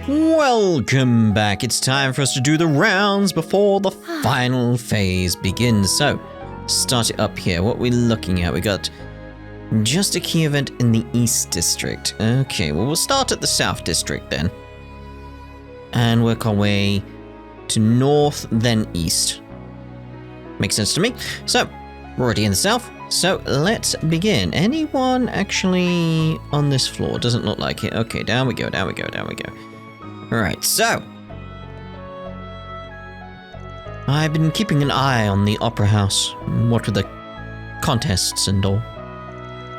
Welcome back. It's time for us to do the rounds before the final phase begins. So, start it up here. What are we looking at? We got just a key event in the East District. Okay, well, we'll start at the South District then. And work our way to North, then East. Makes sense to me. So, we're already in the South. So, let's begin. Anyone actually on this floor? Doesn't look like it. Okay, down we go, down we go, down we go. Alright, so I've been keeping an eye on the Opera House, what with the contests and all.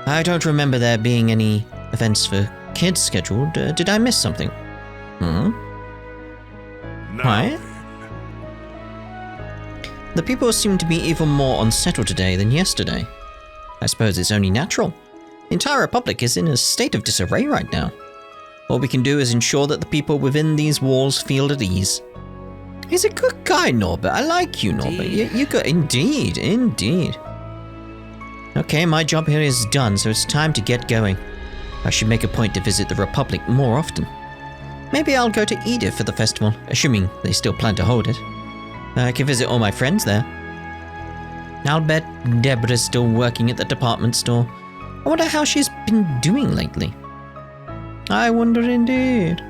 I don't remember there being any events for kids scheduled. Did I miss something? Why? The people seem to be even more unsettled today than yesterday. I suppose it's only natural. The entire Republic is in a state of disarray right now. All we can do is ensure that the people within these walls feel at ease. He's a good guy, Norbert. I like you, Norbert. You got indeed. Okay, my job here is done, so it's time to get going. I should make a point to visit the Republic more often. Maybe I'll go to Edith for the festival, assuming they still plan to hold it. I can visit all my friends there. I'll bet Deborah's still working at the department store. I wonder how she's been doing lately. I wonder indeed.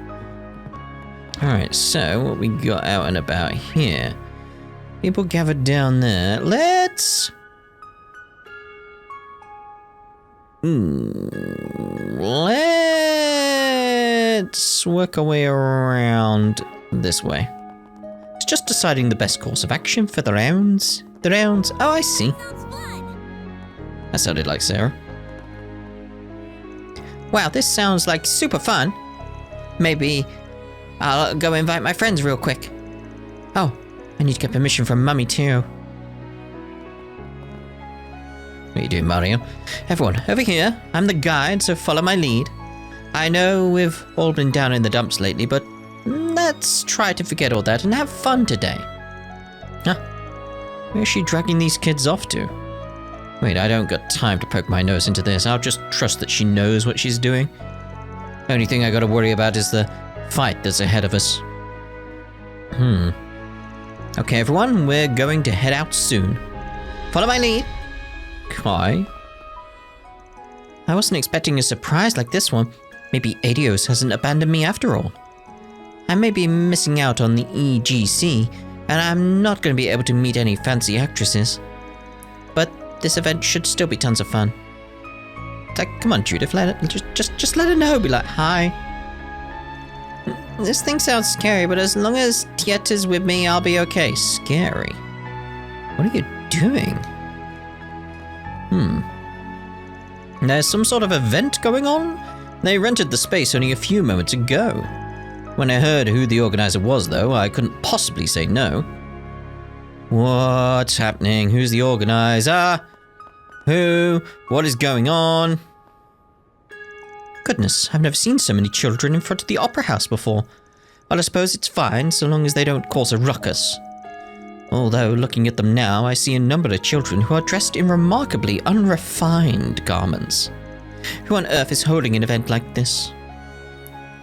Alright, so what we got out and about here? People gathered down there. Let's work our way around this way. It's just deciding the best course of action for the rounds. Oh, I see. That sounded like Sarah. Wow, this sounds like super fun. Maybe I'll go invite my friends real quick. Oh, I need to get permission from Mummy too. What are you doing, Mario? Everyone, over here. I'm the guide, so follow my lead. I know we've all been down in the dumps lately, but let's try to forget all that and have fun today. Huh? Where's she dragging these kids off to? Wait, I don't got time to poke my nose into this. I'll just trust that she knows what she's doing. Only thing I gotta worry about is the fight that's ahead of us. Okay, everyone, we're going to head out soon. Follow my lead. Kai? I wasn't expecting a surprise like this one. Maybe Adios hasn't abandoned me after all. I may be missing out on the EGC, and I'm not going to be able to meet any fancy actresses. But this event should still be tons of fun. Like, come on, Judith, just let her know. Be like, hi. This thing sounds scary, but as long as Tieta's with me, I'll be okay. Scary? What are you doing? There's some sort of event going on? They rented the space only a few moments ago. When I heard who the organizer was, though, I couldn't possibly say no. What's happening? Who's the organizer? Who? What is going on? Goodness, I've never seen so many children in front of the Opera House before. Well, I suppose it's fine, so long as they don't cause a ruckus. Although, looking at them now, I see a number of children who are dressed in remarkably unrefined garments. Who on earth is holding an event like this?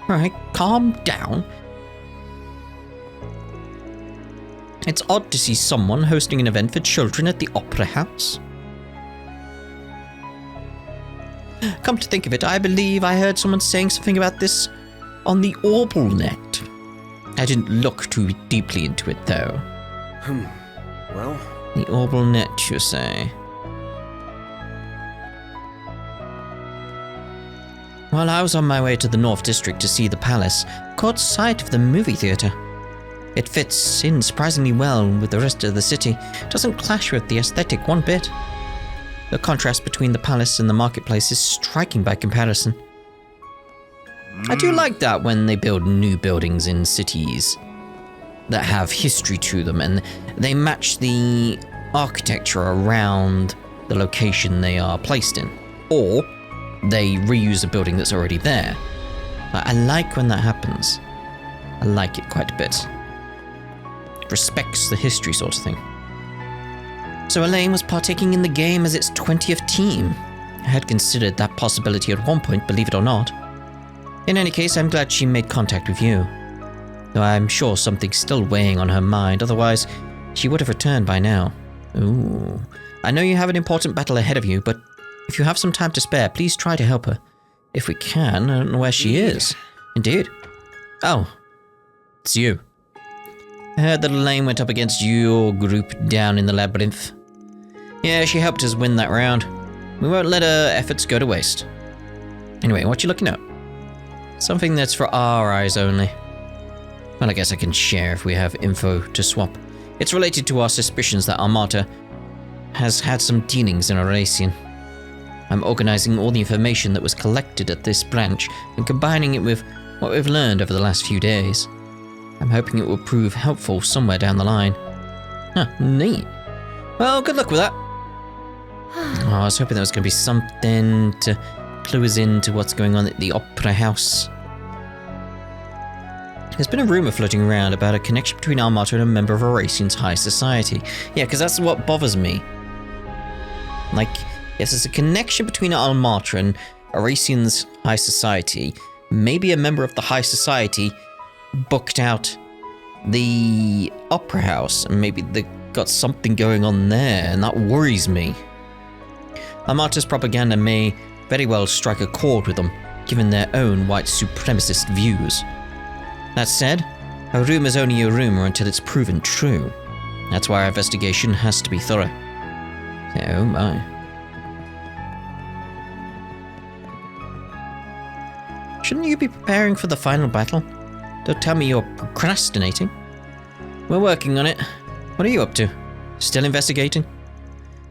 Alright, calm down. It's odd to see someone hosting an event for children at the Opera House. Come to think of it, I believe I heard someone saying something about this on the OrbleNet. I didn't look too deeply into it, though. Well? The OrbleNet, you say? While I was on my way to the North District to see the palace, I caught sight of the movie theatre. It fits in surprisingly well with the rest of the city. It doesn't clash with the aesthetic one bit. The contrast between the palace and the marketplace is striking by comparison. I do like that when they build new buildings in cities that have history to them and they match the architecture around the location they are placed in. Or they reuse a building that's already there. I like when that happens. I like it quite a bit. It respects the history sort of thing. So Elaine was partaking in the game as its 20th team. I had considered that possibility at one point, believe it or not. In any case, I'm glad she made contact with you. though I'm sure something's still weighing on her mind, otherwise she would have returned by now. Ooh. I know you have an important battle ahead of you, but if you have some time to spare, please try to help her. If we can, I don't know where she is. Indeed. Oh, it's you. I heard that Elaine went up against your group down in the labyrinth. Yeah, she helped us win that round. We won't let her efforts go to waste. Anyway, what you looking at? Something that's for our eyes only. Well, I guess I can share if we have info to swap. It's related to our suspicions that Armata has had some dealings in Eurasian. I'm organizing all the information that was collected at this branch and combining it with what we've learned over the last few days. I'm hoping it will prove helpful somewhere down the line. Huh, neat. Well, good luck with that. Oh, I was hoping there was going to be something to clue us into what's going on at the Opera House. There's been a rumor floating around about a connection between Armata and a member of Eurasian's high society. Yeah, because that's what bothers me. Like, yes, there's a connection between Armata and Eurasian's high society. Maybe a member of the high society booked out the Opera House, and maybe they got something going on there, and that worries me. Armata's propaganda may very well strike a chord with them, given their own white supremacist views. That said, a rumor's only a rumor until it's proven true. That's why our investigation has to be thorough. Oh my. Shouldn't you be preparing for the final battle? Don't tell me you're procrastinating. We're working on it. What are you up to? Still investigating?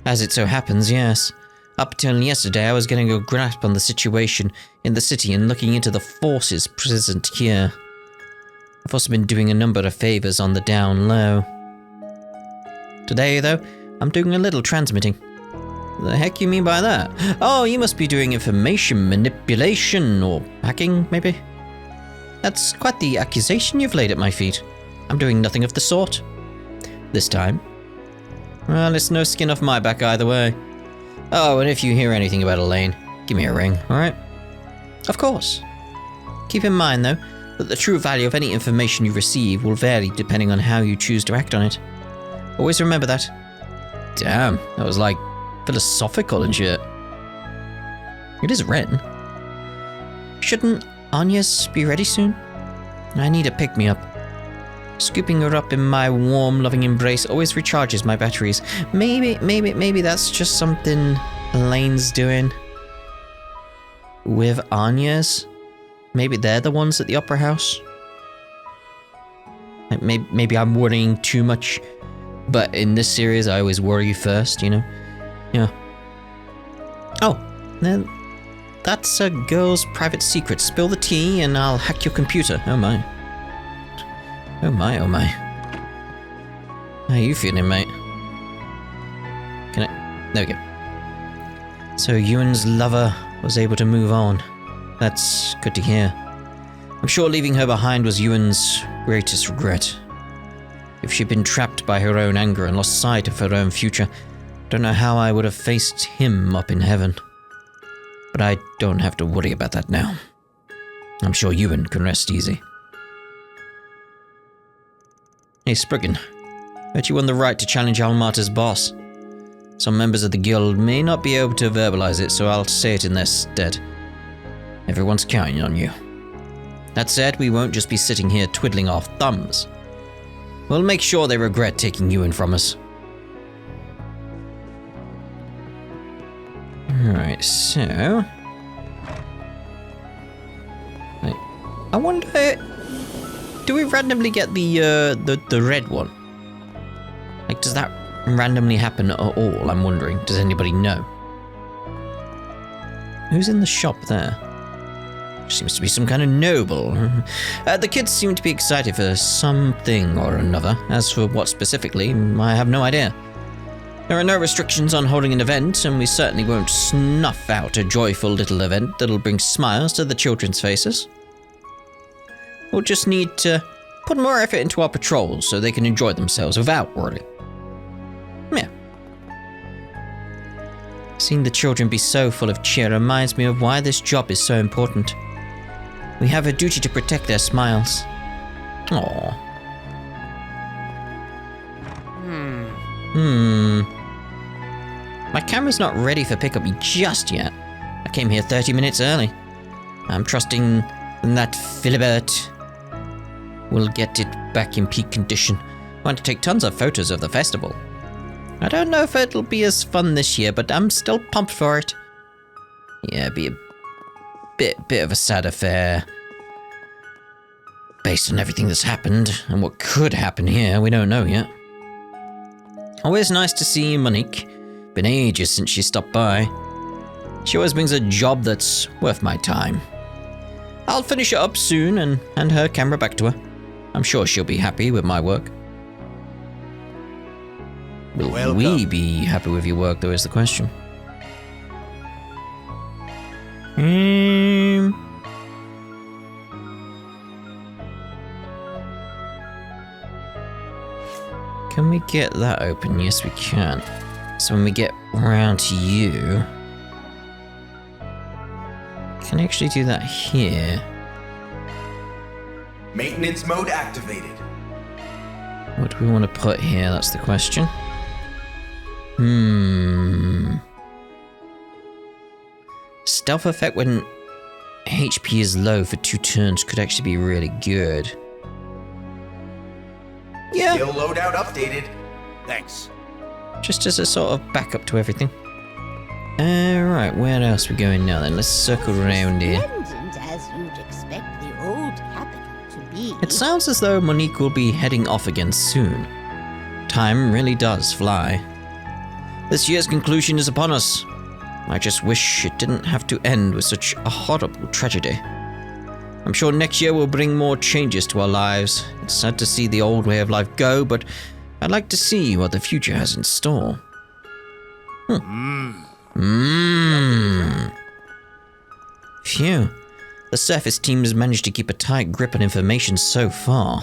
As it so happens, yes. Up till yesterday, I was getting a grasp on the situation in the city and looking into the forces present here. I've also been doing a number of favors on the down low. Today, though, I'm doing a little transmitting. The heck you mean by that? Oh, you must be doing information manipulation or hacking, maybe? That's quite the accusation you've laid at my feet. I'm doing nothing of the sort. This time. Well, it's no skin off my back either way. Oh, and if you hear anything about Elaine, give me a ring, alright? Of course. Keep in mind, though, that the true value of any information you receive will vary depending on how you choose to act on it. Always remember that. Damn, that was like philosophical and shit. It is Ren. Shouldn't Anya's be ready soon? I need a pick-me-up. Scooping her up in my warm, loving embrace always recharges my batteries. Maybe that's just something Elaine's doing with Anya's. Maybe they're the ones at the Opera House. Maybe I'm worrying too much, but in this series I always worry first, you know? Yeah. Oh, then that's a girl's private secret. Spill the tea and I'll hack your computer. Oh my. Oh my, oh my. How you feeling, mate? Can I... There we go. So Ewan's lover was able to move on. That's good to hear. I'm sure leaving her behind was Ewan's greatest regret. If she'd been trapped by her own anger and lost sight of her own future, I don't know how I would have faced him up in heaven. But I don't have to worry about that now. I'm sure Ewan can rest easy. Hey, Spriggan. Bet you won the right to challenge Almata's boss. Some members of the guild may not be able to verbalize it, so I'll say it in their stead. Everyone's counting on you. That said, we won't just be sitting here twiddling our thumbs. We'll make sure they regret taking Ewan from us. Alright, so... Wait, I wonder... Do we randomly get the red one? Like, does that randomly happen at all? I'm wondering. Does anybody know? Who's in the shop there? Seems to be some kind of noble. The kids seem to be excited for something or another. As for what specifically, I have no idea. There are no restrictions on holding an event, and we certainly won't snuff out a joyful little event that'll bring smiles to the children's faces. We'll just need to put more effort into our patrols so they can enjoy themselves without worry. Yeah. Seeing the children be so full of cheer reminds me of why this job is so important. We have a duty to protect their smiles. Aww. My camera's not ready for pickup just yet. I came here 30 minutes early. I'm trusting that Philibert will get it back in peak condition. I want to take tons of photos of the festival. I don't know if it'll be as fun this year, but I'm still pumped for it. Yeah, it'll be a bit of a sad affair. Based on everything that's happened, and what could happen here, we don't know yet. Always nice to see Monique. Been ages since she stopped by. She always brings a job that's worth my time. I'll finish it up soon and hand her camera back to her. I'm sure she'll be happy with my work. Will we be happy with your work, though, is the question. Can we get that open? Yes, we can. So when we get around to you... Can I actually do that here? Maintenance mode activated. What do we want to put here? That's the question. Stealth effect when HP is low for 2 turns could actually be really good. Yeah. Skill loadout updated. Thanks. Just as a sort of backup to everything. Right, where else are we going now then? Let's circle around here. As you'd expect the old capital to be. It sounds as though Monique will be heading off again soon. Time really does fly. This year's conclusion is upon us. I just wish it didn't have to end with such a horrible tragedy. I'm sure next year will bring more changes to our lives. It's sad to see the old way of life go, but I'd like to see what the future has in store. Phew. The surface team has managed to keep a tight grip on information so far.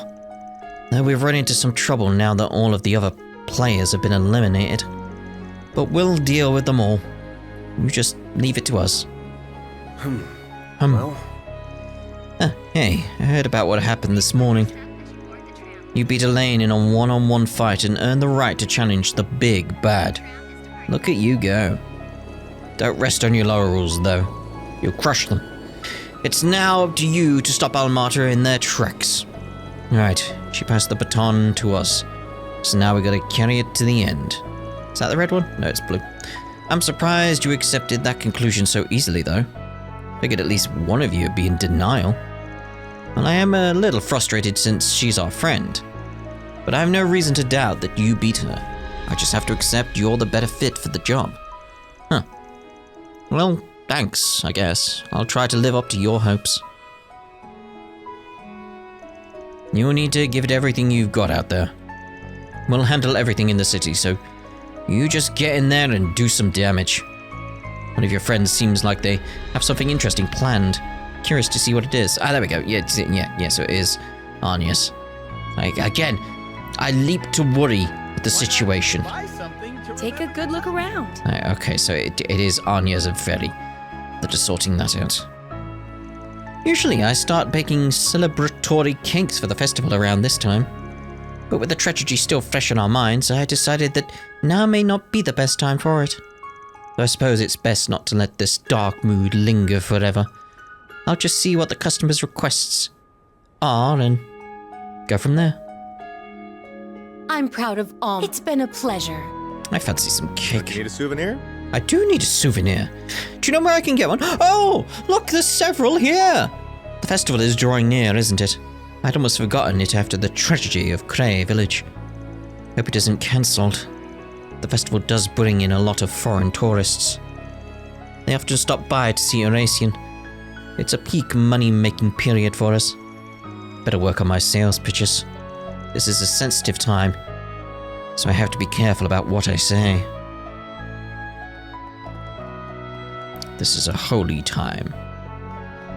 Though we've run into some trouble now that all of the other players have been eliminated. But we'll deal with them all. You just leave it to us. Well... Hey, I heard about what happened this morning. You beat Elaine in a one-on-one fight and earned the right to challenge the big bad. Look at you go. Don't rest on your laurels, though. You'll crush them. It's now up to you to stop Almata in their tracks. Right, she passed the baton to us. So now we gotta carry it to the end. Is that the red one? No, it's blue. I'm surprised you accepted that conclusion so easily, though. Figured at least one of you would be in denial. Well, I am a little frustrated since she's our friend. But I have no reason to doubt that you beat her. I just have to accept you're the better fit for the job. Huh. Well, thanks, I guess. I'll try to live up to your hopes. You'll need to give it everything you've got out there. We'll handle everything in the city, so you just get in there and do some damage. One of your friends seems like they have something interesting planned. Curious to see what it is. Ah, there we go. Yeah, so it is NIS. Again, I leap to worry with the situation. Take a good look around. Okay, so it is NIS and Ferry that are sorting that out. Usually I start baking celebratory cakes for the festival around this time. But with the tragedy still fresh in our minds, I decided that now may not be the best time for it. So I suppose it's best not to let this dark mood linger forever. I'll just see what the customers' requests are and go from there. I'm proud of all. It's been a pleasure. I fancy some cake. You need a souvenir? I do need a souvenir. Do you know where I can get one? Oh, look, there's several here. The festival is drawing near, isn't it? I'd almost forgotten it after the tragedy of Cray Village. Hope it isn't cancelled. The festival does bring in a lot of foreign tourists. They often stop by to see Eurasian. It's a peak money-making period for us. Better work on my sales pitches. This is a sensitive time, so I have to be careful about what I say. This is a holy time.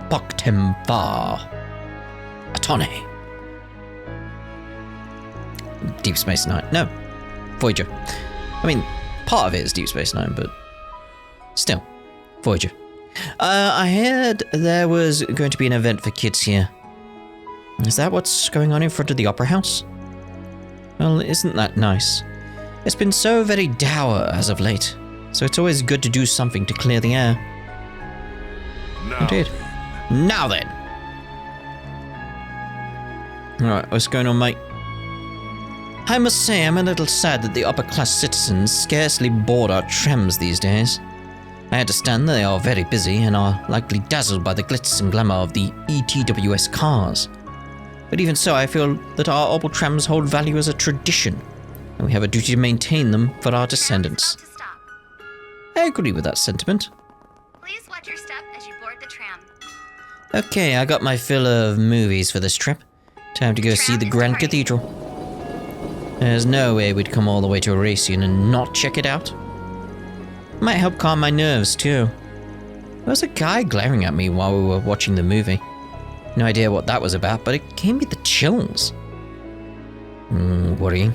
Poktem Var. Atone. Deep Space Nine. No. Voyager. I mean, part of it is Deep Space Nine, but still. Voyager. I heard there was going to be an event for kids here. Is that what's going on in front of the Opera House? Well, isn't that nice? It's been so very dour as of late, so it's always good to do something to clear the air. Indeed. Now then! Alright, what's going on, mate? I must say I'm a little sad that the upper-class citizens scarcely board our trams these days. I understand they are very busy and are likely dazzled by the glitz and glamour of the ETWS cars. But even so, I feel that our opal trams hold value as a tradition, and we have a duty to maintain them for our descendants. I agree with that sentiment. Please watch your step as you board the tram. Okay, I got my fill of movies for this trip. Time to go see the Grand Cathedral. There's no way we'd come all the way to Erasion and not check it out. Might help calm my nerves too. There was a guy glaring at me while we were watching the movie. No idea what that was about, but it gave me the chills. Worrying.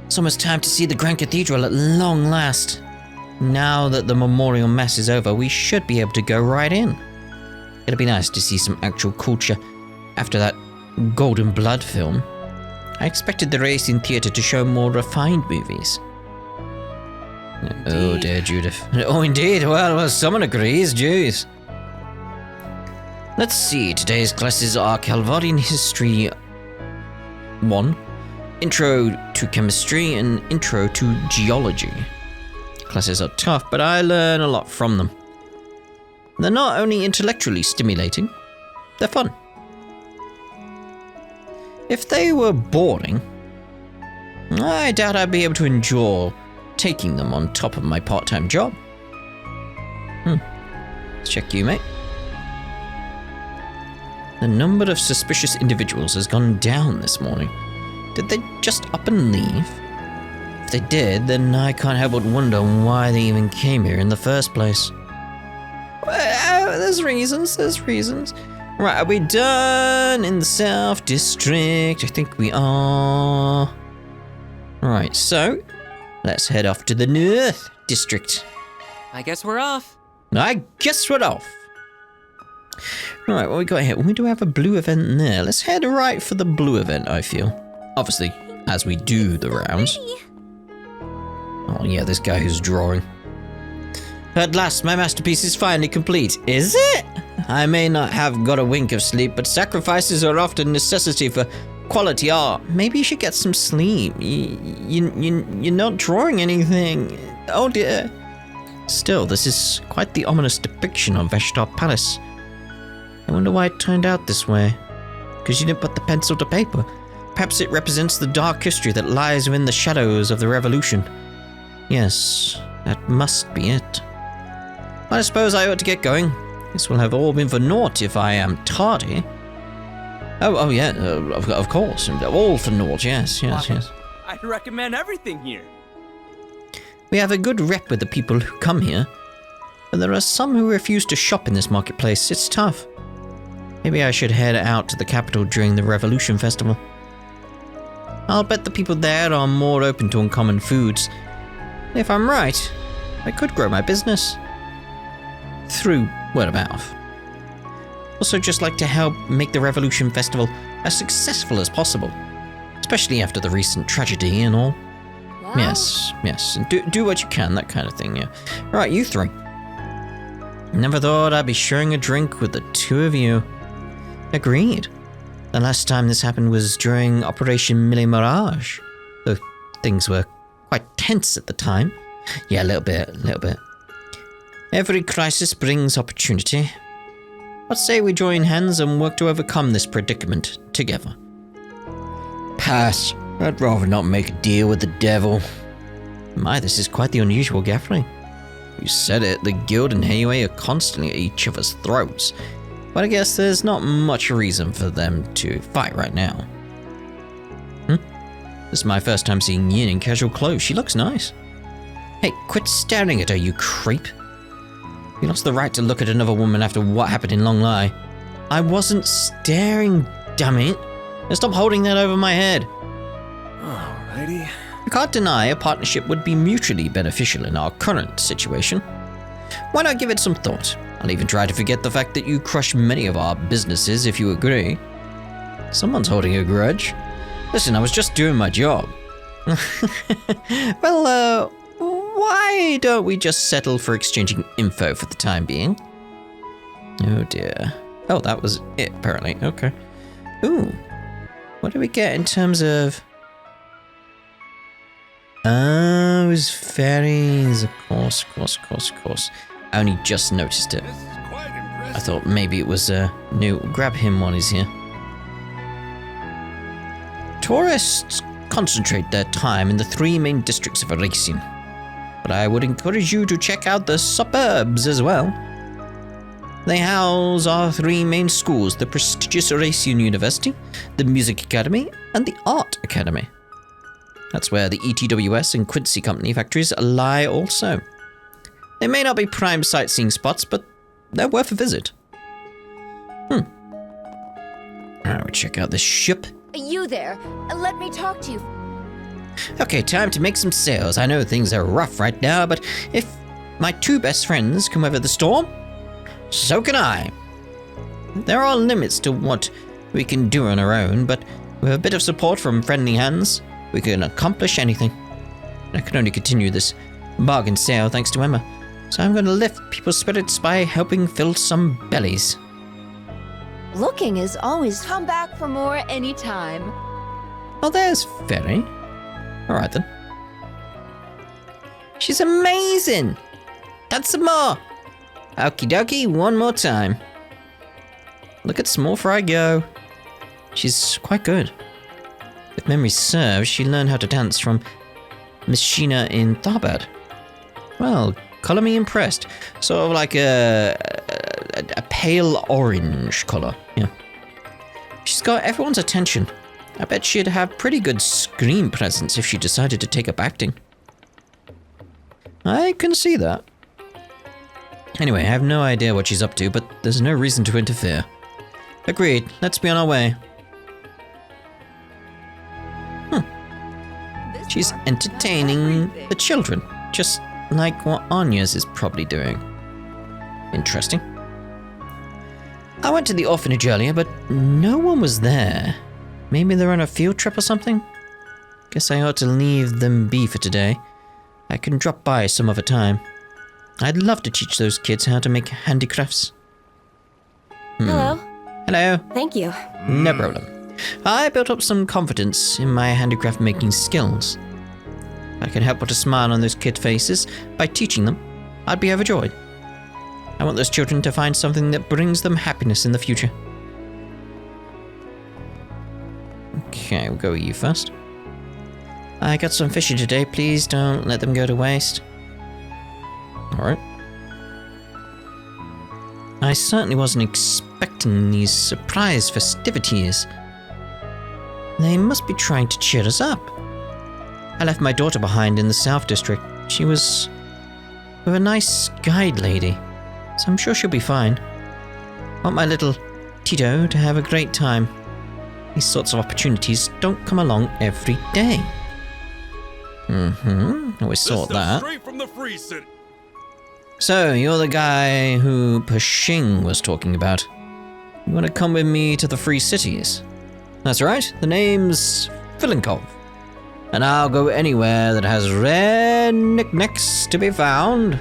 It's almost time to see the Grand Cathedral at long last. Now that the memorial mass is over, we should be able to go right in. It'll be nice to see some actual culture after that Golden Blood film. I expected the Racing Theatre to show more refined movies. Indeed. Oh dear, Judith. Oh indeed, well, someone agrees, jeez. Let's see, today's classes are Calvarian History 1, Intro to Chemistry, and Intro to Geology. Classes are tough, but I learn a lot from them. They're not only intellectually stimulating, they're fun. If they were boring, I doubt I'd be able to endure taking them on top of my part-time job. Let's check you, mate. The number of suspicious individuals has gone down this morning. Did they just up and leave? If they did, then I can't help but wonder why they even came here in the first place. There's reasons. Right, are we done in the South District? I think we are. Right, so let's head off to the North District. I guess we're off. Right, what we got here? We do have a blue event in there. Let's head right for the blue event, I feel. Obviously, as we do the rounds. Oh yeah, this guy who's drawing. At last, my masterpiece is finally complete. Is it? I may not have got a wink of sleep, but sacrifices are often a necessity for quality art. Maybe you should get some sleep. You're not drawing anything. Oh dear. Still, this is quite the ominous depiction of Veshtar Palace. I wonder why it turned out this way. Because you didn't put the pencil to paper. Perhaps it represents the dark history that lies within the shadows of the revolution. Yes, that must be it. I suppose I ought to get going. This will have all been for naught if I am tardy. Oh yeah, of course. All for naught, yes. I recommend everything here. We have a good rep with the people who come here, but there are some who refuse to shop in this marketplace. It's tough. Maybe I should head out to the capital during the Revolution Festival. I'll bet the people there are more open to uncommon foods. If I'm right, I could grow my business. Through word of mouth. Also just like to help make the Revolution Festival as successful as possible. Especially after the recent tragedy and all. Wow. Yes. And do what you can, that kind of thing, yeah. Right, you three. Never thought I'd be sharing a drink with the two of you. Agreed. The last time this happened was during Operation Mille Mirage. Though things were quite tense at the time. Yeah, a little bit. Every crisis brings opportunity. What say we join hands and work to overcome this predicament together? Pass. I'd rather not make a deal with the devil. My, this is quite the unusual gathering. You said it, the guild and Heiwei are constantly at each other's throats. But I guess there's not much reason for them to fight right now. This is my first time seeing Yin in casual clothes. She looks nice. Hey, quit staring at her, you creep. You lost the right to look at another woman after what happened in Long Lai. I wasn't staring, damn it. Now stop holding that over my head. Alrighty. I can't deny a partnership would be mutually beneficial in our current situation. Why not give it some thought? I'll even try to forget the fact that you crush many of our businesses if you agree. Someone's holding a grudge. Listen, I was just doing my job. Well, why don't we just settle for exchanging info for the time being? Oh dear. Oh, that was it, apparently. Okay. Ooh. What do we get in terms of... Oh, it was fairies. Of course. I only just noticed it. I thought maybe it was new. Grab him while he's here. Tourists concentrate their time in the 3 main districts of Racing, but I would encourage you to check out the suburbs as well. They house our 3 main schools, the prestigious Racing University, the Music Academy, and the Art Academy. That's where the ETWS and Quincy Company factories lie also. They may not be prime sightseeing spots, but they're worth a visit. Alright, we'll check out this ship. You there. Let me talk to you. Okay, time to make some sales. I know things are rough right now, but if my 2 best friends can weather the storm, so can I. There are limits to what we can do on our own, but with a bit of support from friendly hands, we can accomplish anything. I can only continue this bargain sale thanks to Emma, so I'm going to lift people's spirits by helping fill some bellies. Looking is always... Come back for more anytime. Oh, there's Fairy. Alright then. She's amazing! Dance some more! Okie dokie, one more time. Look at Small Fry go. She's quite good. If memory serves, she learned how to dance from Miss Sheena in Tharbad. Well, colour me impressed. Sort of like a pale orange colour, yeah. She's got everyone's attention. I bet she'd have pretty good screen presence if she decided to take up acting. I can see that. Anyway, I have no idea what she's up to, but there's no reason to interfere. Agreed, let's be on our way. She's entertaining the children, just like what Anya's is probably doing. Interesting. I went to the orphanage earlier, but no one was there. Maybe they're on a field trip or something? Guess I ought to leave them be for today. I can drop by some other time. I'd love to teach those kids how to make handicrafts. Hello. Hello. Thank you. No problem. I built up some confidence in my handicraft making skills. If I can help put a smile on those kid faces by teaching them, I'd be overjoyed. I want those children to find something that brings them happiness in the future. Okay, we'll go with you first. I got some fishing today, please don't let them go to waste. Alright. I certainly wasn't expecting these surprise festivities. They must be trying to cheer us up. I left my daughter behind in the South District. She was with a nice guide lady, so I'm sure she'll be fine. I want my little Tito to have a great time. These sorts of opportunities don't come along every day. Always thought that. Straight from the free city. So, you're the guy who Pershing was talking about. You want to come with me to the Free Cities? That's right, the name's Filinkov. And I'll go anywhere that has rare knickknacks to be found.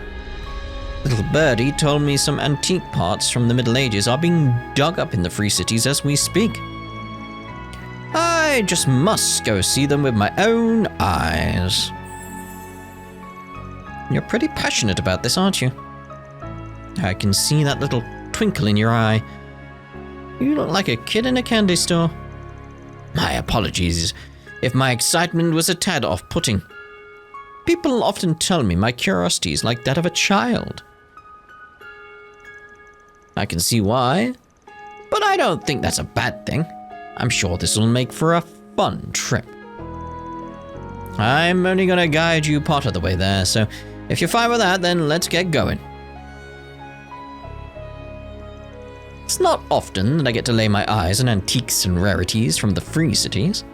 Little birdie told me some antique parts from the Middle Ages are being dug up in the Free Cities as we speak. I just must go see them with my own eyes. You're pretty passionate about this, aren't you? I can see that little twinkle in your eye. You look like a kid in a candy store. My apologies if my excitement was a tad off-putting. People often tell me my curiosity is like that of a child. I can see why, but I don't think that's a bad thing. I'm sure this will make for a fun trip. I'm only going to guide you part of the way there, so if you're fine with that, then let's get going. It's not often that I get to lay my eyes on antiques and rarities from the Free Cities.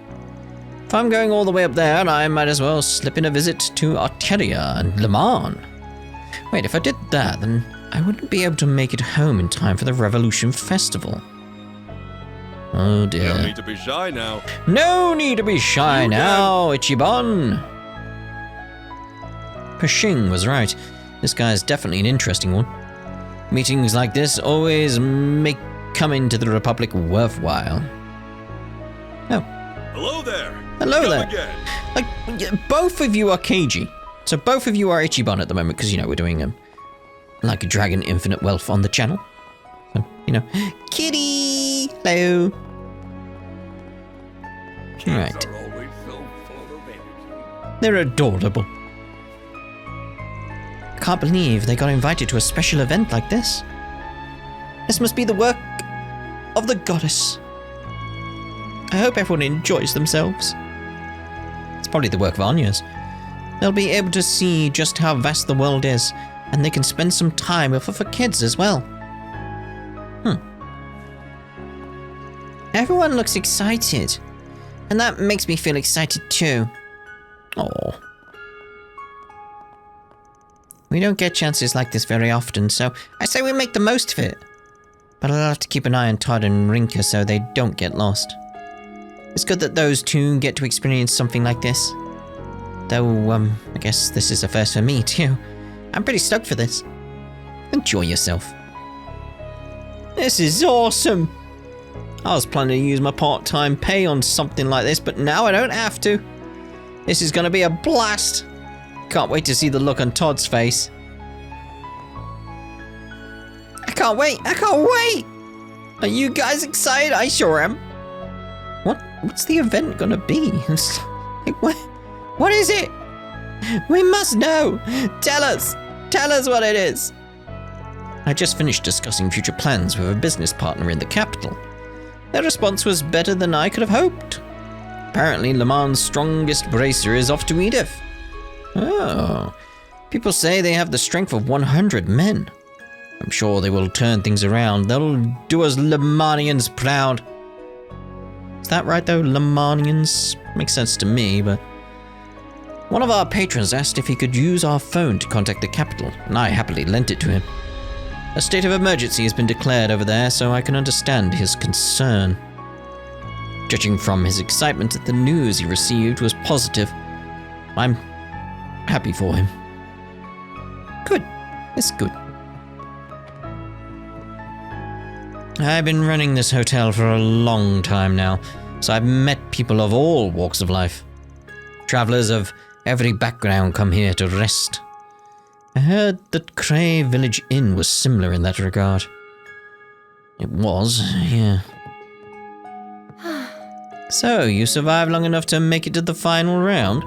If I'm going all the way up there, I might as well slip in a visit to Arteria and Le Mans. Wait, if I did that, then I wouldn't be able to make it home in time for the Revolution Festival. Oh You don't dear. need to be shy now. No need to be shy You now, Ichiban. Pershing was right. This guy is definitely an interesting one. Meetings like this always make coming to the Republic worthwhile. Oh, Hello there. hello Come there. again. Like, both of you are Keiji. So both of you are Ichiban at the moment, because, you know, we're doing, like a Dragon Infinite Wealth on the channel. So, you know, Kitty! Hello! Right. Kids are always so full of energy. They're adorable. I can't believe they got invited to a special event like this. This must be the work of the goddess. I hope everyone enjoys themselves. It's probably the work of Anya's. They'll be able to see just how vast the world is, and they can spend some time with other kids as well. Everyone looks excited, and that makes me feel excited too. Oh. We don't get chances like this very often, so I say we make the most of it. But I'll have to keep an eye on Todd and Rinka so they don't get lost. It's good that those two get to experience something like this. Though, I guess this is a first for me too. I'm pretty stoked for this. Enjoy yourself. This is awesome! I was planning to use my part-time pay on something like this, but now I don't have to. This is gonna be a blast! Can't wait to see the look on Todd's face. I can't wait! I can't wait! Are you guys excited? I sure am. What's the event gonna be? Like, what is it? We must know! Tell us! Tell us what it is! I just finished discussing future plans with a business partner in the capital. Their response was better than I could have hoped. Apparently, Le Mans' strongest bracer is off to Edith. Oh, people say they have the strength of 100 men. I'm sure they will turn things around. They'll do us Le Manians proud. Is that right though, Le Manians? Makes sense to me, but... One of our patrons asked if he could use our phone to contact the capital, and I happily lent it to him. A state of emergency has been declared over there, so I can understand his concern. Judging from his excitement that the news he received was positive, I'm happy for him. Good. It's good. I've been running this hotel for a long time now, so I've met people of all walks of life. Travelers of every background come here to rest. I heard that Cray Village Inn was similar in that regard. It was, yeah. So, you survived long enough to make it to the final round?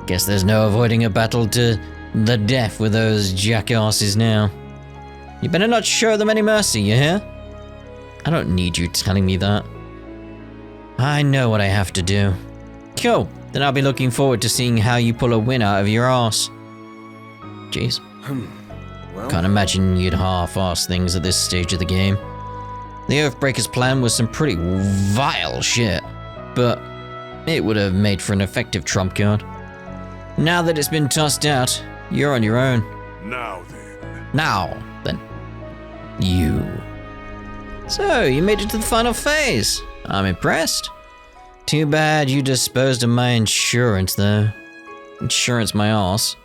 Guess there's no avoiding a battle to the death with those jackasses now. You better not show them any mercy, you hear? I don't need you telling me that. I know what I have to do. Cool, then I'll be looking forward to seeing how you pull a win out of your arse. Jeez. Well, Can't imagine you'd half-ass things at this stage of the game. The Earthbreaker's plan was some pretty vile shit, but it would have made for an effective trump card. Now that it's been tossed out, you're on your own. now then. Now, then. You. So, you made it to the final phase. I'm impressed. Too bad you disposed of my insurance, though. Insurance my arse.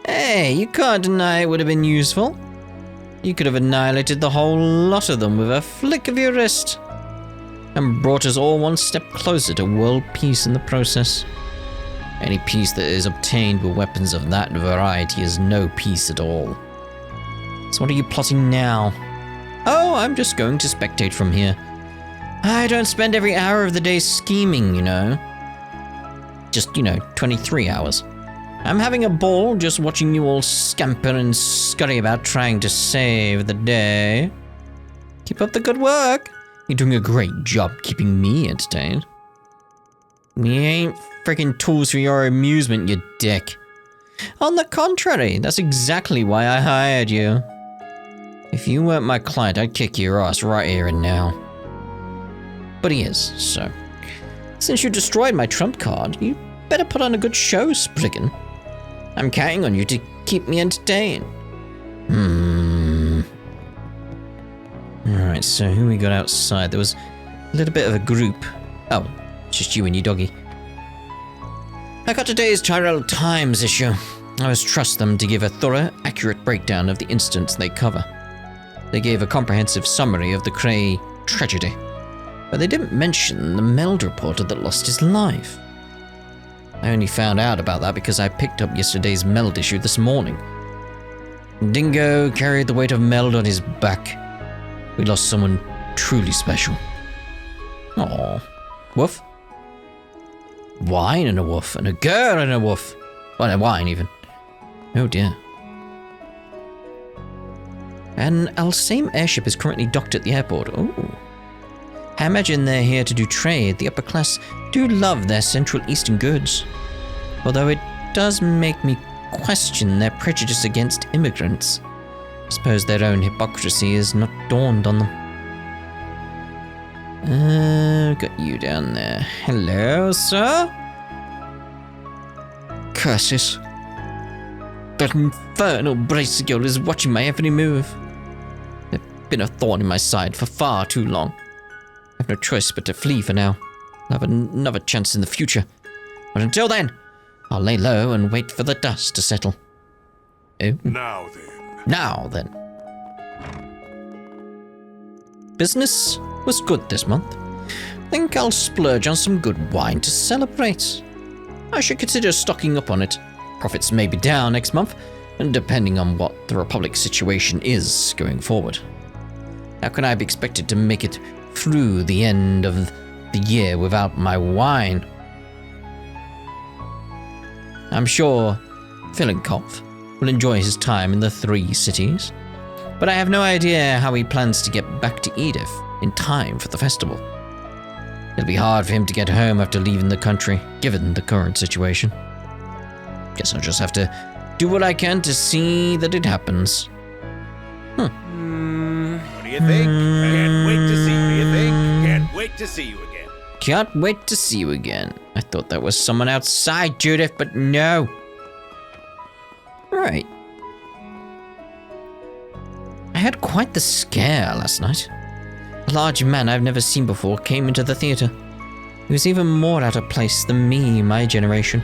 Hey, you can't deny it would have been useful. You could have annihilated the whole lot of them with a flick of your wrist. And brought us all one step closer to world peace in the process. Any peace that is obtained with weapons of that variety is no peace at all. So what are you plotting now? Oh, I'm just going to spectate from here. I don't spend every hour of the day scheming, you know. Just, 23 hours. I'm having a ball just watching you all scamper and scurry about trying to save the day. Keep up the good work. You're doing a great job keeping me entertained. We ain't freaking tools for your amusement, you dick. On the contrary, that's exactly why I hired you. If you weren't my client, I'd kick your ass right here and now. But he is, so. Since you destroyed my trump card, you better put on a good show, Spriggan. I'm counting on you to keep me entertained. Alright, so who we got outside? There was A little bit of a group. Oh, just you and your doggy. I got today's Tyrell Times issue. I always trust them to give a thorough, accurate breakdown of the incidents they cover. They gave a comprehensive summary of the Cray tragedy, but they didn't mention the Meld reporter that lost his life. I only found out about that because I picked up yesterday's Meld issue this morning. Dingo carried the weight of Meld on his back. We lost someone truly special. Aww. Woof? Wine and a woof, and a girl and a woof. Well, a wine even. Oh dear. An Alsame airship is currently docked at the airport. Oh. I imagine they're here to do trade. The upper class do love their Central Eastern goods. Although it does make me question their prejudice against immigrants. I suppose their own hypocrisy is not dawned on them. Got you down there. Hello, sir? Curses. That infernal Bracegill is watching my every move. They've been a thorn in my side for far too long. I have no choice but to flee for now. I'll have another chance in the future. But until then, I'll lay low and wait for the dust to settle. Oh. Now then. Business was good this month. Think I'll splurge on some good wine to celebrate. I should consider stocking up on it. Profits may be down next month, and depending on what the Republic's situation is going forward. How can I be expected to make it through the end of the year without my wine? I'm sure Filenkopf will enjoy his time in the 3 cities, but I have no idea how he plans to get back to Edith in time for the festival. It'll be hard for him to get home after leaving the country, given the current situation. Guess I'll just have to do what I can to see that it happens. What do you think? Can't wait to see you. What do you think? Can't wait to see you again. Can't wait to see you again. I thought that was someone outside, Judith, but no. Right. I had quite the scare last night. A large man I've never seen before came into the theatre. He was even more out of place than me, my generation.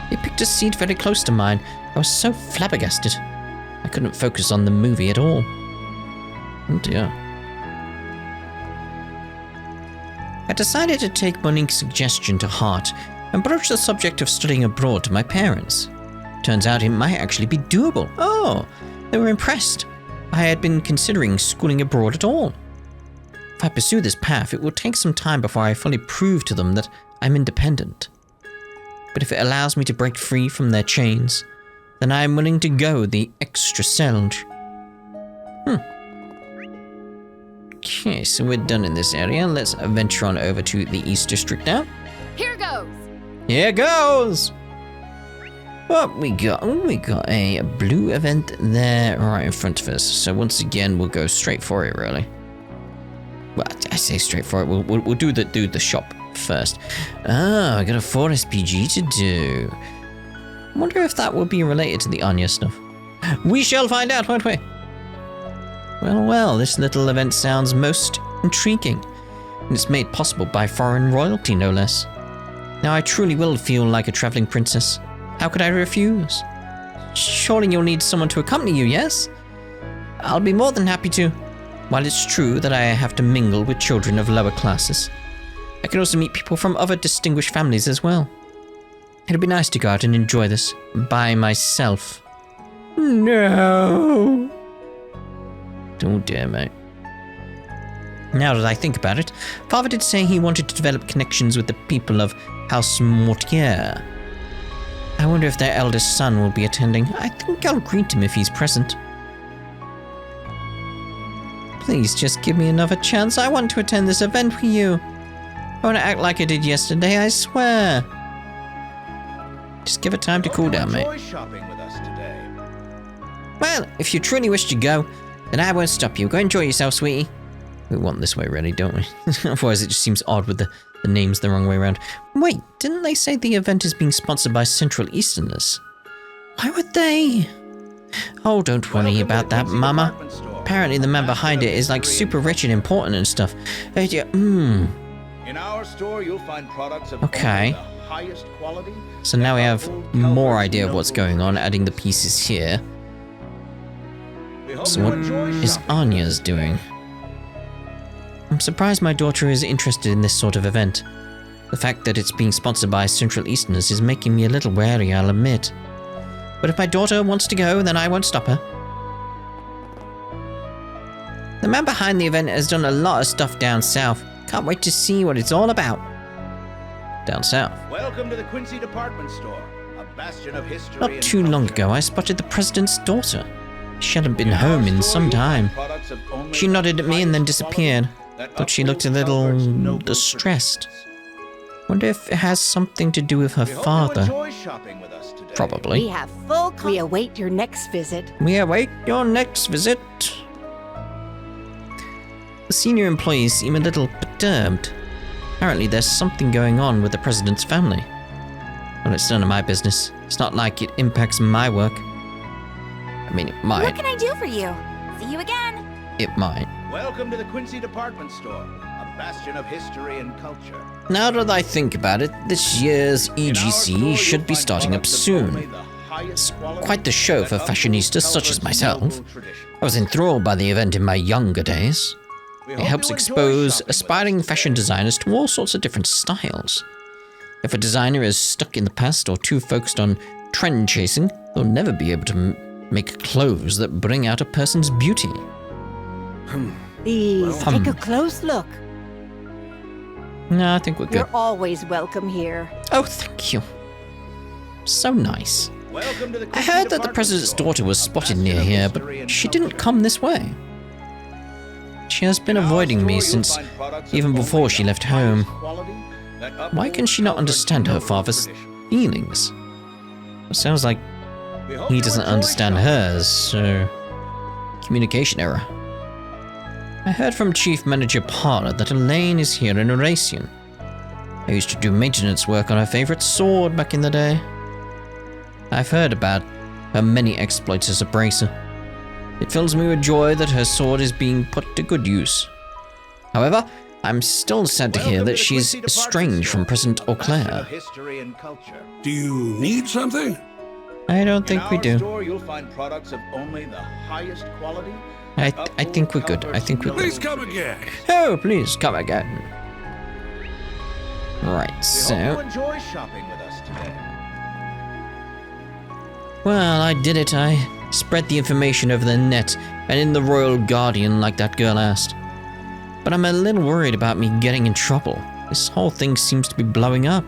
He picked a seat very close to mine. I was so flabbergasted. I couldn't focus on the movie at all. Oh dear. I decided to take Monique's suggestion to heart and broach the subject of studying abroad to my parents. Turns out it might actually be doable. Oh, they were impressed. I had been considering schooling abroad at all. If I pursue this path, it will take some time before I fully prove to them that I'm independent. But if it allows me to break free from their chains, then I am willing to go the extra selge. Okay, so we're done in this area. Let's venture on over to the East District now. Here goes! Here goes! What we got? Oh, we got a blue event there right in front of us. So once again, we'll go straight for it, really. Well, I say straight for it. We'll do the shop first. Oh, I got a 4 SPG to do. I wonder if that will be related to the Anya stuff. We shall find out, won't we? Well, this little event sounds most intriguing. And it's made possible by foreign royalty, no less. Now I truly will feel like a traveling princess. How could I refuse? Surely you'll need someone to accompany you, yes? I'll be more than happy to. While it's true that I have to mingle with children of lower classes, I can also meet people from other distinguished families as well. It'll be nice to go out and enjoy this by myself. No. Don't dare, mate. Now that I think about it, Father did say he wanted to develop connections with the people of House Mortier. I wonder if their eldest son will be attending. I think I'll greet him if he's present. Please just give me another chance. I want to attend this event with you. I want to act like I did yesterday, I swear. Just give it time to cool down, mate. Shopping with us today. Well, if you truly wish to go, then I won't stop you. Go enjoy yourself, sweetie. We want this way, really, don't we? Otherwise, it just seems odd with the names the wrong way around. Wait, didn't they say the event is being sponsored by Central Easterners? Why would they? Oh, don't worry about that, Mama. apparently the man behind it is like super rich and important and stuff. In our store, you'll find products of Okay. only the highest quality. So now we have more idea of what's going on, adding the pieces here. We hope So you what enjoy is shopping. Anya's doing? I'm surprised my daughter is interested in this sort of event. The fact that it's being sponsored by Central Easterners is making me a little wary, I'll admit. But if my daughter wants to go, then I won't stop her. The man behind the event has done a lot of stuff down south. Can't wait to see what it's all about. Down south. Welcome to the Quincy Department Store, a bastion of history. Not and too long culture. ago, I spotted the president's daughter. She hadn't been In our home in store, some you'll time. find products of only She the nodded at me and then highest disappeared. quality that Thought she looked a upholds little Albert's noble distressed. traditions. Wonder if it has something to do with her We hope you father. enjoy shopping with us today. We Probably. have full. We await your next visit. We await your next visit. The senior employees seem a little perturbed. Apparently there's something going on with the president's family. Well, it's none of my business. It's not like it impacts my work. I mean, it What might. can I do for you? See you again. It might. Welcome to the Quincy Department Store, a bastion of history and culture. Now that I think about it, this year's In our store, EGC you'll should be find starting up products of only soon. the highest quality Quite the show for that fashionistas upholds such as Albert's myself. noble traditions. I was enthralled by the event in my younger days. We It hope helps you enjoy expose shopping with aspiring us fashion today. designers to all sorts of different styles. If a designer is stuck in the past or too focused on trend chasing, they'll never be able to make clothes that bring out a person's beauty. Please Well, take a close look. No, I think we're good. You're always welcome here. Oh, thank you. So nice. Welcome to the I Quincy heard that the Department president's Store, daughter was a spotted bastion near of here, history but and she culture. didn't come this way. She has been In our avoiding me store, you'll since find products of even only before she the left home. highest quality that Why can upholds she not Albert's understand her noble father's traditions. feelings? It sounds like We hope he you doesn't enjoy understand shopping. hers, so... Communication error. I heard from Chief Manager Parler that Elaine is here in Eurasian. I used to do maintenance work on her favorite sword back in the day. I've heard about her many exploits as a bracer. It fills me with joy that her sword is being put to good use. However, I'm still sad to hear Welcome that the she's Quincy Department estranged Store, from President a bastion Auclair. of history and culture. Do you need something? I don't think we In our do. store, you'll find products of only the highest quality. I that think we're good. upholds I think we're Please good. come again. Oh, please come again. Right, We hope you so... enjoy shopping with us today. Well, I did it. I spread the information over the net and in the Royal Guardian like that girl asked. But I'm a little worried about me getting in trouble. This whole thing seems to be blowing up.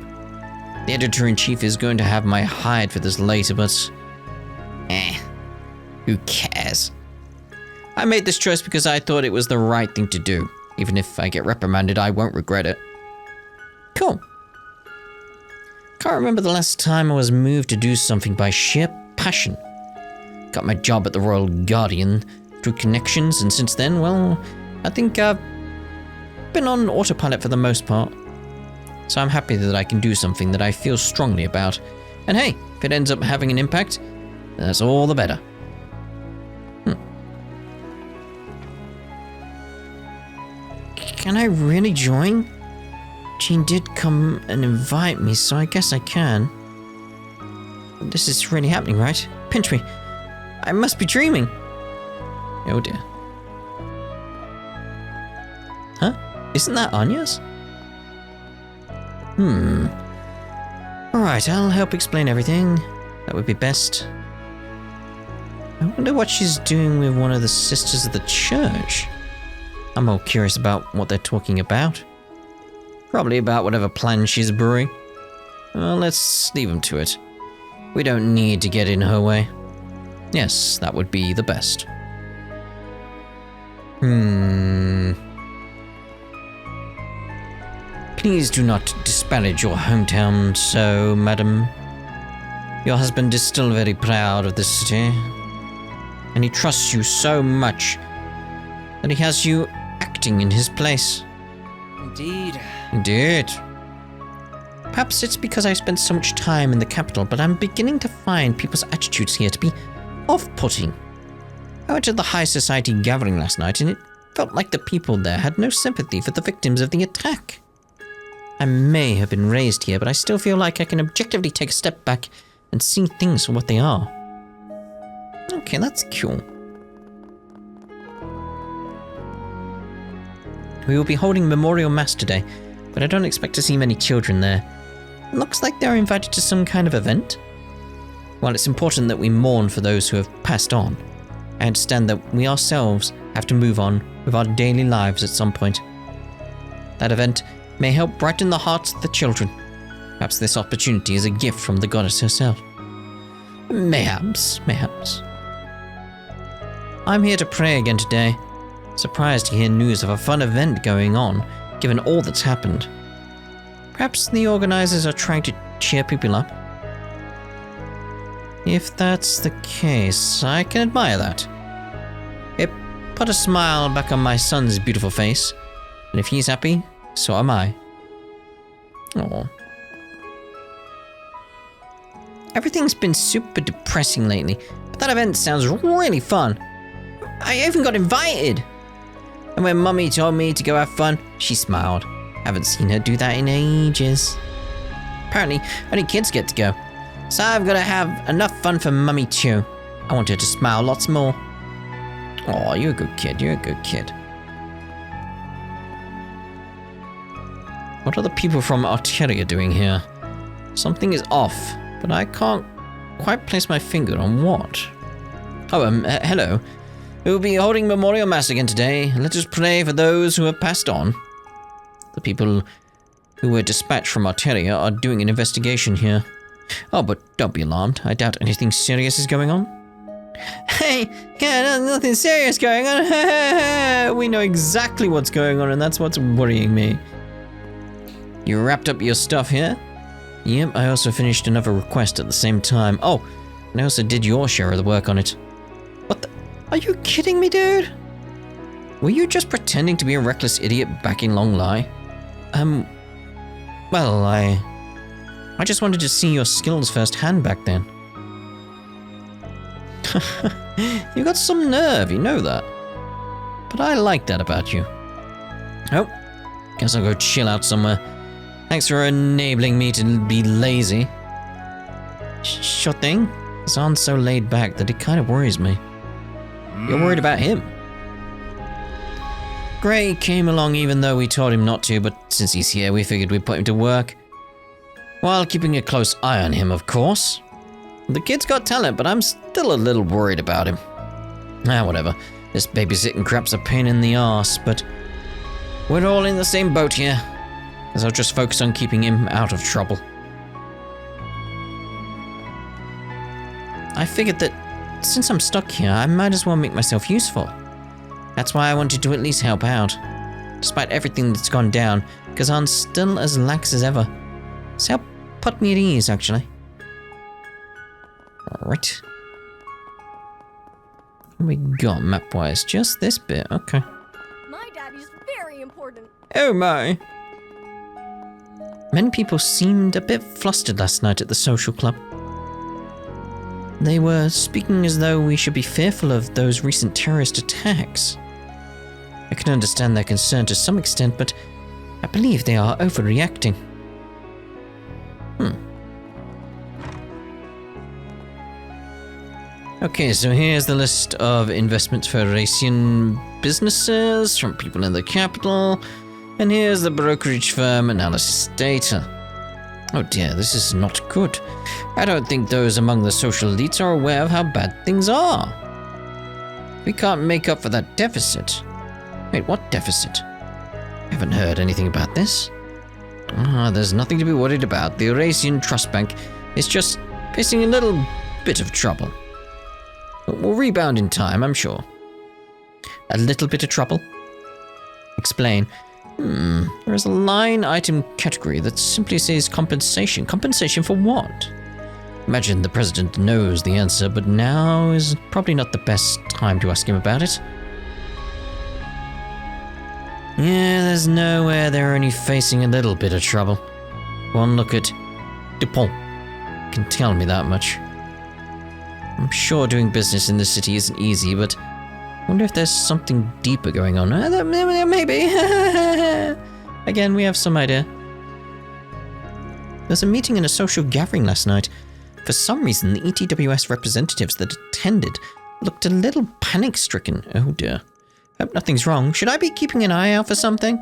The editor-in-chief is going to have my hide for this later, but... who cares? I made this choice because I thought it was the right thing to do. Even if I get reprimanded, I won't regret it. Cool. Can't remember the last time I was moved to do something by sheer passion. Got my job at the Royal Guardian through connections, and since then, well, I think I've been on autopilot for the most part. So I'm happy that I can do something that I feel strongly about. And hey, if it ends up having an impact, that's all the better. Can I really join? Jean did come and invite me, so I guess I can. This is really happening, right? Pinch me. I must be dreaming. Oh dear. Huh? Isn't that Anya's? Alright, I'll help explain everything. That would be best. I wonder what she's doing with one of the sisters of the church. I'm more curious about what they're talking about. Probably about whatever plan she's brewing. Well, let's leave them to it. We don't need to get in her way. Yes, that would be the best. Please do not disparage your hometown so, madam. Your husband is still very proud of this city, and he trusts you so much that he has you acting in his place. Indeed. Indeed. Perhaps it's because I spent so much time in the capital, but I'm beginning to find people's attitudes here to be off-putting. I went to the high society gathering last night and it felt like the people there had no sympathy for the victims of the attack. I may have been raised here, but I still feel like I can objectively take a step back and see things for what they are. Okay, that's cool. We will be holding memorial mass today, but I don't expect to see many children there. It looks like they're invited to some kind of event. While it's important that we mourn for those who have passed on, I understand that we ourselves have to move on with our daily lives at some point. That event may help brighten the hearts of the children. Perhaps this opportunity is a gift from the goddess herself. Mayhaps. I'm here to pray again today. Surprised to hear news of a fun event going on, given all that's happened. Perhaps the organizers are trying to cheer people up. If that's the case, I can admire that. It put a smile back on my son's beautiful face, and if he's happy, so am I. Aww. Everything's been super depressing lately, but that event sounds really fun. I even got invited! And when Mummy told me to go have fun, she smiled. Haven't seen her do that in ages. Apparently, only kids get to go. So I've got to have enough fun for Mummy too. I want her to smile lots more. Aw, you're a good kid, What are the people from Arteria doing here? Something is off, but I can't quite place my finger on what. Oh, hello. We will be holding memorial mass again today. Let us pray for those who have passed on. The people who were dispatched from Arteria are doing an investigation here. Oh, but don't be alarmed. I doubt anything serious is going on. Hey, yeah, nothing serious going on. We know exactly what's going on, and that's what's worrying me. You wrapped up your stuff here? Yep, I also finished another request at the same time. Oh, and I also did your share of the work on it. What the? Are you kidding me, dude? Were you just pretending to be a reckless idiot back in Long Lie? Well, I just wanted to see your skills firsthand back then. You got some nerve, you know that. But I like that about you. Oh, guess I'll go chill out somewhere. Thanks for enabling me to be lazy. Sure thing. Zahn's so laid back that it kind of worries me. You're worried about him? Gray came along even though we told him not to, but since he's here, we figured we'd put him to work. While keeping a close eye on him, of course. The kid's got talent, but I'm still a little worried about him. Whatever. This babysitting crap's a pain in the arse, but we're all in the same boat here. As I'll just focus on keeping him out of trouble. I figured that since I'm stuck here, I might as well make myself useful. That's why I wanted to at least help out. Despite everything that's gone down, Kazan's still as lax as ever. It's helped put me at ease, actually. Alright. What we got map-wise? Just this bit, okay. My daddy's very important. Oh my! Many people seemed a bit flustered last night at the social club. They were speaking as though we should be fearful of those recent terrorist attacks. I can understand their concern to some extent, but I believe they are overreacting. Okay, so here's the list of investments for Racian businesses from people in the capital. And here's the brokerage firm analysis data. Oh dear, this is not good. I don't think those among the social elites are aware of how bad things are. We can't make up for that deficit. Wait, what deficit? I haven't heard anything about this. There's nothing to be worried about. The Eurasian Trust Bank is just facing a little bit of trouble. But we'll rebound in time, I'm sure. A little bit of trouble? Explain. There is a line item category that simply says compensation. Compensation for what? Imagine the president knows the answer, but now is probably not the best time to ask him about it. Yeah, there's nowhere they're only facing a little bit of trouble. One look at Dupont can tell me that much. I'm sure doing business in the city isn't easy, but Wonder if there's something deeper going on. Maybe. Again, we have some idea. There was a meeting and a social gathering last night. For some reason, the ETWS representatives that attended looked a little panic-stricken. Oh dear. Hope nothing's wrong. Should I be keeping an eye out for something?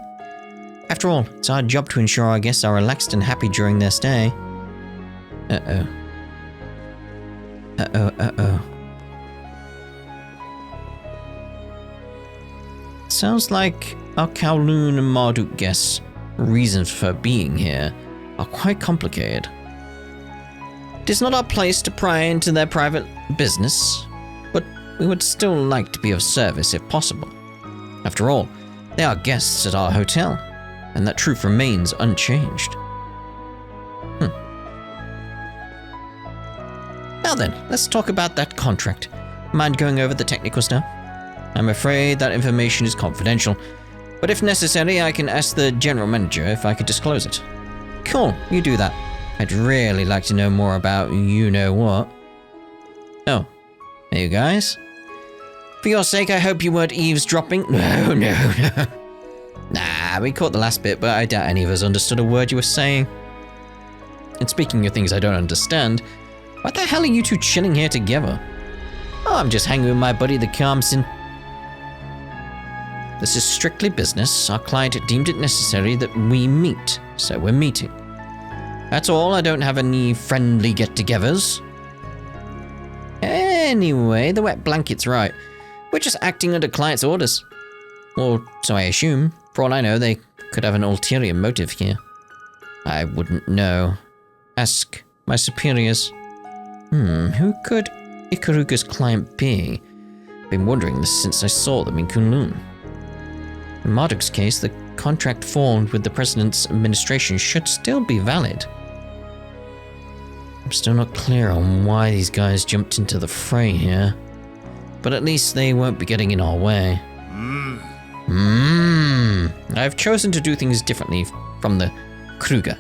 After all, it's our job to ensure our guests are relaxed and happy during their stay. Uh-oh. Sounds like our Kowloon and Marduk guests' reasons for being here are quite complicated. It is not our place to pry into their private business, but we would still like to be of service if possible. After all, they are guests at our hotel, and that truth remains unchanged. Now then, let's talk about that contract. Mind going over the technical stuff? I'm afraid that information is confidential, but if necessary, I can ask the general manager if I could disclose it. Cool, you do that. I'd really like to know more about you-know-what. Oh, are you guys? For your sake, I hope you weren't eavesdropping. No. Nah, we caught the last bit, but I doubt any of us understood a word you were saying. And speaking of things I don't understand, what the hell are you two chilling here together? Oh, I'm just hanging with my buddy the Kamsin. This is strictly business. Our client deemed it necessary that we meet, so we're meeting. That's all. I don't have any friendly get-togethers. Anyway, the wet blanket's right. We're just acting under client's orders. Or so I assume. For all I know, they could have an ulterior motive here. I wouldn't know. Ask my superiors. Who could Ikaruga's client be? Been wondering this since I saw them in Kunlun. In Marduk's case, the contract formed with the president's administration should still be valid. I'm still not clear on why these guys jumped into the fray here, but at least they won't be getting in our way. I've chosen to do things differently from the Kruger.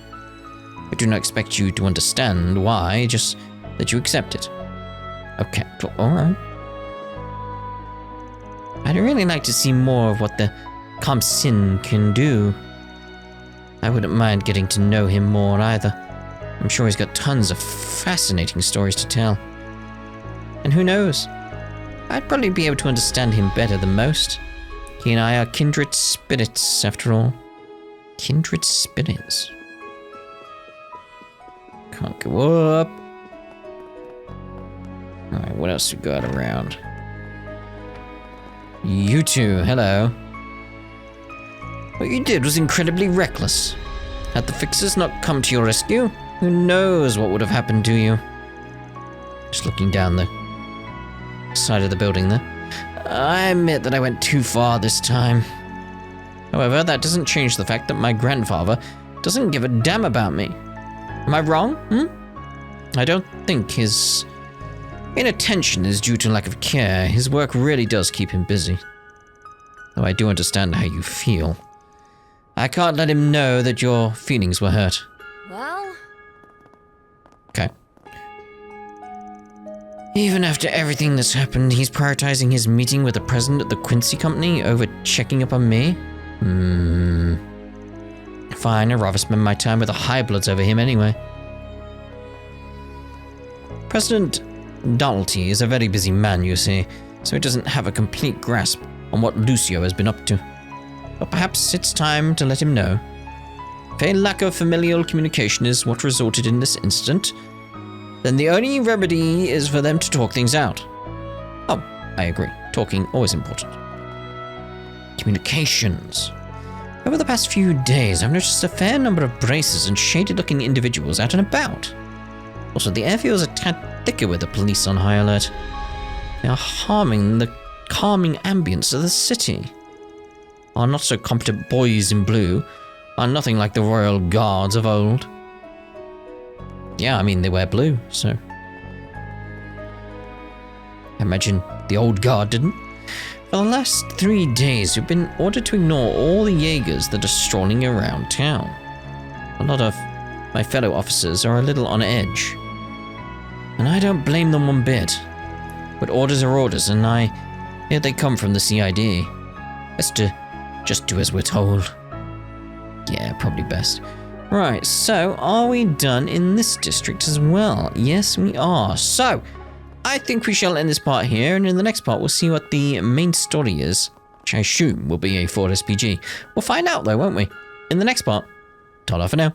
I do not expect you to understand why, just that you accept it. Okay, alright. I'd really like to see more of what the Kamsin can do. I wouldn't mind getting to know him more either. I'm sure he's got tons of fascinating stories to tell. And who knows? I'd probably be able to understand him better than most. He and I are kindred spirits, after all. Kindred spirits. Can't go up. Alright, what else we got around? You two, hello. What you did was incredibly reckless. Had the fixers not come to your rescue, who knows what would have happened to you? Just looking down the side of the building there. I admit that I went too far this time. However, that doesn't change the fact that my grandfather doesn't give a damn about me. Am I wrong? I don't think his inattention is due to lack of care. His work really does keep him busy. Though I do understand how you feel. I can't let him know that your feelings were hurt. Well, Okay. Even after everything that's happened, he's prioritizing his meeting with the president of the Quincy Company over checking up on me? Fine, I'd rather spend my time with the High-Bloods over him anyway. President Dalty is a very busy man, you see, so he doesn't have a complete grasp on what Lucio has been up to. But perhaps it's time to let him know. If a lack of familial communication is what resulted in this incident, then the only remedy is for them to talk things out. Oh, I agree. Talking always important. Communications. Over the past few days, I've noticed a fair number of braces and shaded-looking individuals out and about. Also, the air feels a tad thicker with the police on high alert. They are harming the calming ambience of the city. Our not-so-competent boys in blue are nothing like the royal guards of old. Yeah, I mean, they wear blue, so... I imagine the old guard didn't. For the last 3 days, we've been ordered to ignore all the Jaegers that are strolling around town. A lot of my fellow officers are a little on edge. And I don't blame them one bit. But orders are orders, and I Here they come from the CID. Best to just do as we're told. Yeah, probably best. Right, so are we done in this district as well? Yes, we are. So, I think we shall end this part here, and in the next part we'll see what the main story is, which I assume will be a 4 SPG. We'll find out though, won't we? In the next part. Ta-da for now.